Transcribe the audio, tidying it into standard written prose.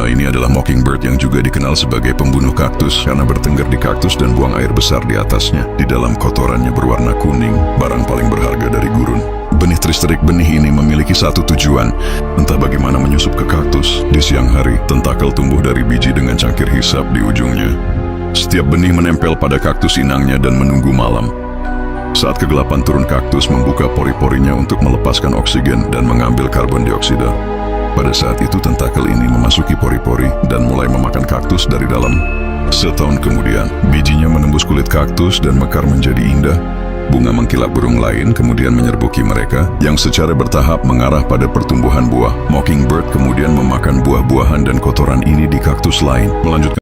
Ini adalah mockingbird yang juga dikenal sebagai pembunuh kaktus karena bertengger di kaktus dan buang air besar di atasnya. Di dalam kotorannya berwarna kuning, barang paling berharga dari gurun. Benih tristerik benih ini memiliki satu tujuan, entah bagaimana menyusup ke kaktus. Di siang hari, tentakel tumbuh dari biji dengan cangkir hisap di ujungnya. Setiap benih menempel pada kaktus inangnya dan menunggu malam. Saat kegelapan turun, kaktus membuka pori-porinya untuk melepaskan oksigen dan mengambil karbon dioksida. Pada saat itu tentakel ini memasuki pori-pori dan mulai memakan kaktus dari dalam. Setahun kemudian, bijinya menembus kulit kaktus dan mekar menjadi indah. Bunga mengkilap burung lain kemudian menyerbuki mereka, yang secara bertahap mengarah pada pertumbuhan buah. Mockingbird kemudian memakan buah-buahan dan kotoran ini di kaktus lain, melanjutkan